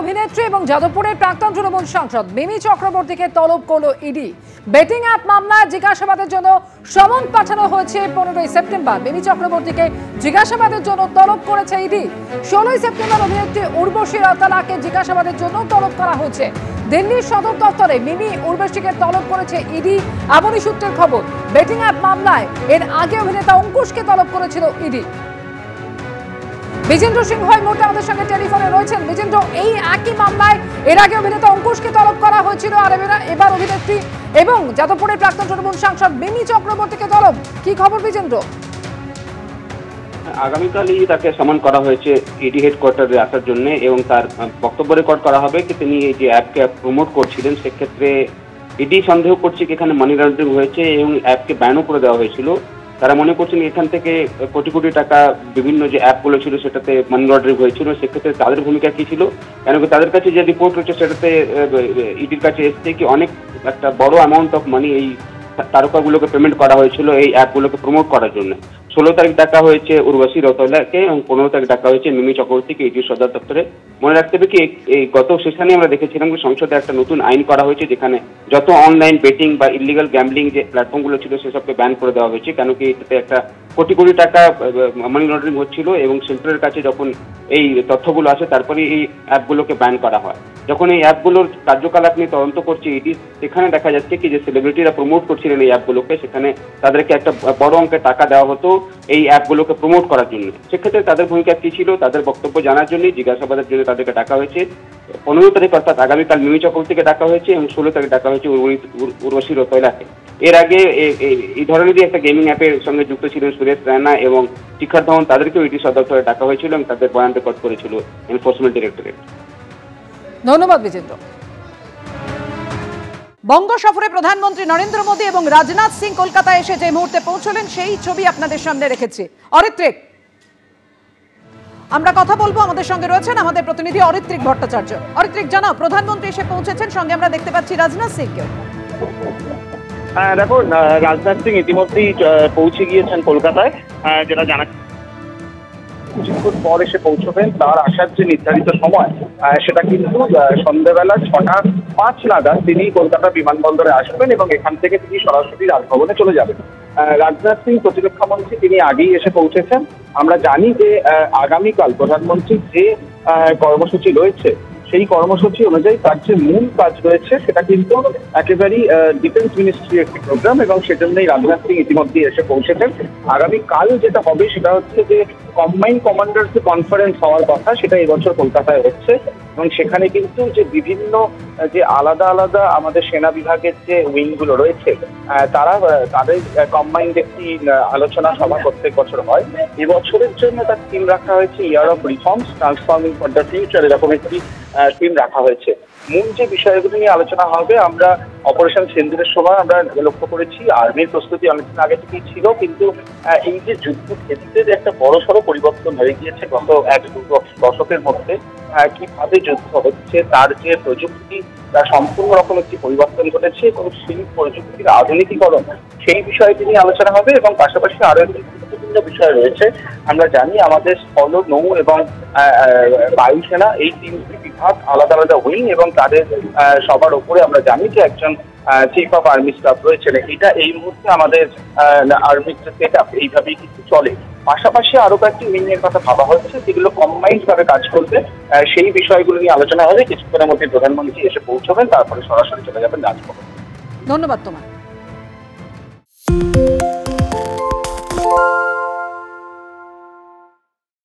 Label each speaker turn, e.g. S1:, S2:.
S1: অভিনেত্রী এবং যাদবপুরের প্রাক্তন তৃণমূল সাংসদ মিমি চক্রবর্তীকে তলব করলো ইডি। বেটিং অ্যাপ মামলায় জিজ্ঞাসাবাদের জন্য সমন পাঠানো হয়েছে 15ই সেপ্টেম্বর। মিমি চক্রবর্তীকে জিজ্ঞাসাবাদের জন্য তলব করেছে ইডি। 16ই সেপ্টেম্বর অভিনেত্রী উর্বশী রৌতালাকে জিজ্ঞাসাবাদের জন্য তলব করা হয়েছে। দিল্লির সদর দপ্তরে মিমি উর্বশীকে তলব করেছে ইডি, এমনই সূত্রের খবর। বেটিং অ্যাপ মামলায় এর আগে অভিনেতা অঙ্কুশকে তলব করেছিল ইডি। বিজেন্দ্র সিংহ এই মুহূর্তে আমাদের সঙ্গে টেলিফোনে রয়েছেন। বিজেন্দ্র, এই একই মামলায় এর আগে অভিনেতা অঙ্কুশকে তলব করা হয়েছিল, আর এবার অভিনেত্রী এবং যাদবপুরের প্রাক্তন তৃণমূল সাংসদ মিমি চক্রবর্তীকে তলব। কি খবর বিজেন্দ্র?
S2: আগামীকালই তাকে সমন করা হয়েছে ইডি হেডকোয়ার্টারে আসার জন্য এবং তার বক্তব্য রেকর্ড করা হবে কি তিনি এই যে অ্যাপকে প্রমোট করছিলেন সেক্ষেত্রে ইডি সন্দেহ করছে কি এখানে মানি লন্ডারিং হয়েছে এবং অ্যাপকে ব্যানও করে দেওয়া হয়েছিল। তারা মনে করছেন এখান থেকে কোটি কোটি টাকা বিভিন্ন যে অ্যাপগুলো ছিল সেটাতে মানি লন্ডারিং হয়েছিল। সেক্ষেত্রে তাদের ভূমিকা কি ছিল, কেন কি তাদের কাছে যে রিপোর্ট রয়েছে সেটাতে ইডির কাছে এসছে কি অনেক একটা বড় অ্যামাউন্ট অফ মানি এই তারকাগুলোকে পেমেন্ট করা হয়েছিল এই অ্যাপগুলোকে প্রমোট করার জন্য। 16 তারিখ ডাকা হয়েছে উর্বশী রৌতালাকে এবং 15 তারিখ ডাকা হয়েছে মিমি চক্রবর্তীকে ইডির সদর দপ্তরে। মনে রাখতে হবে কি এই গত সেশনে আমরা দেখেছিলাম যে সংসদে একটা নতুন আইন করা হয়েছে যেখানে যত অনলাইন বেটিং বা ইলিগাল গ্যাম্বলিং যে প্ল্যাটফর্মগুলো ছিল সেসবকে ব্যান করে দেওয়া হয়েছে, কেন কি এটাতে একটা কোটি কোটি টাকা মানি লন্ডারিং হচ্ছিল এবং সেন্ট্রালের কাছে যখন এই তথ্যগুলো আসে তারপরে এই অ্যাপগুলোকে ব্যান করা হয়। যখন এই অ্যাপগুলোর কার্যকলাপ নিয়ে তদন্ত করছে ইডি, সেখানে দেখা যাচ্ছে কি যে সেলিব্রিটিরা প্রমোট করছিলেন এই অ্যাপগুলোকে, সেখানে তাদেরকে একটা বড় অঙ্কের টাকা দেওয়া হতো এই অ্যাপগুলোকে প্রমোট করার জন্য। সেক্ষেত্রে তাদের ভূমিকা কি ছিল তাদের বক্তব্য জানার জন্য জিজ্ঞাসাবাদের জন্য তাদেরকে ডাকা হয়েছে। 15 তারিখ অর্থাৎ আগামীকাল মিমি চক্রবর্তীকে ডাকা হয়েছে এবং 16 তারিখ ডাকা হয়েছে উর্বশী রৌতালাকে। এর আগে এই ধরনেরই একটা গেমিং অ্যাপের সঙ্গে যুক্ত ছিলেন সুরেশ রায়না এবং শিখার ধওয়ান, তাদেরকেও ইডি সদর দপ্তরে ডাকা হয়েছিল এবং তাদের বয়ান রেকর্ড করেছিল এনফোর্সমেন্ট ডিরেক্টরেট।
S1: ধন্যবাদ বিজেন্দ্র। বঙ্গ সফরে প্রধানমন্ত্রী নরেন্দ্র মোদী এবং রাজনাথ সিং কলকাতায় এসে যে মুহূর্তে পৌঁছলেন সেই ছবি আপনাদের সামনে রেখেছি। অরিত্রিক, আমরা কথা বলবো, আমাদের সঙ্গে রয়েছেন আমাদের প্রতিনিধি অরিত্রিক ভট্টাচার্য। অরিত্রিক, জানাও, প্রধানমন্ত্রী এসে পৌঁছেছেন, সঙ্গে আমরা দেখতে পাচ্ছি রাজনাথ সিংকে।
S3: দেখো, রাজনাথ সিং ইতিমধ্যেই পৌঁছে গিয়েছেন কলকাতায়, যেটা জানা কিছুক্ষণ পর এসে পৌঁছবেন। তার আসার যে নির্ধারিত সময় সেটা কিন্তু সন্ধ্যাবেলা 6:05 নাগাদ তিনি কলকাতা বিমানবন্দরে আসবেন এবং এখান থেকে তিনি সরাসরি রাজভবনে চলে যাবেন। রাজনাথ সিং প্রতিরক্ষা মন্ত্রী, তিনি আগেই এসে পৌঁছেছেন। আমরা জানি যে আগামীকাল প্রধানমন্ত্রীর যে কর্মসূচি রয়েছে সেই কর্মসূচি অনুযায়ী তার যে মূল কাজ রয়েছে সেটা কিন্তু একেবারেই ডিফেন্স মিনিস্ট্রির একটি প্রোগ্রাম এবং সেজন্যই রাজনাথ সিং ইতিমধ্যেই এসে পৌঁছেছেন। আগামীকাল যেটা হবে সেটা হচ্ছে যে কম্বাইন্ড কমান্ডার্স যে কনফারেন্স হওয়ার কথা সেটা এবছর কলকাতায় হচ্ছে এবং সেখানে কিন্তু যে বিভিন্ন যে আলাদা আলাদা আমাদের সেনা বিভাগের যে উইংগুলো রয়েছে তাদের কম্বাইন্ড একটি আলোচনা সভা প্রত্যেক বছর হয়। এবছরের জন্য তার থিম রাখা হয়েছে year of reforms transforming for the future, এরকম একটি থিম রাখা হয়েছে। মূল যে বিষয়গুলো নিয়ে আলোচনা হবে, আমরা অপারেশন সিন্দুরের সময় আমরা লক্ষ্য করেছি আর্মির প্রস্তুতি অনেকদিন আগে থেকেই ছিল, কিন্তু এই যে যুদ্ধক্ষেত্রে যে একটা বড়সড় পরিবর্তন হয়ে গিয়েছে গত 1-2 দশকের মধ্যে, কিভাবে যুদ্ধ হচ্ছে তার যে প্রযুক্তি তার সম্পূর্ণ রকম একটি পরিবর্তন ঘটেছে এবং সেই প্রযুক্তির আধুনিকীকরণ সেই বিষয়টি নিয়ে আলোচনা হবে এবং পাশাপাশি আরো একটি গুরুত্বপূর্ণ বিষয় রয়েছে। আমরা জানি আমাদের স্থল, নৌ এবং বায়ুসেনা এই 3টি বিভাগ আলাদা আলাদা উইং এবং তাদের সবার উপরে আমরা জানি যে একজন চিফ অফ আর্মি স্টাফ রয়েছেন। এটা এই মুহূর্তে আমাদের আর্মির যে সেট আপ এইভাবেই কিন্তু চলে। পাশাপাশি আরো কয়েকটি উইং এর কথা ভাবা হচ্ছে যেগুলো কম্বাইন্ড ভাবে কাজ করবে, সেই বিষয়গুলো নিয়ে আলোচনা হবে। কিছুক্ষণের মধ্যে প্রধানমন্ত্রী এসে পৌঁছবেন, তারপরে সরাসরি চলে যাবেন রাজভবনে।
S1: ধন্যবাদ তোমার।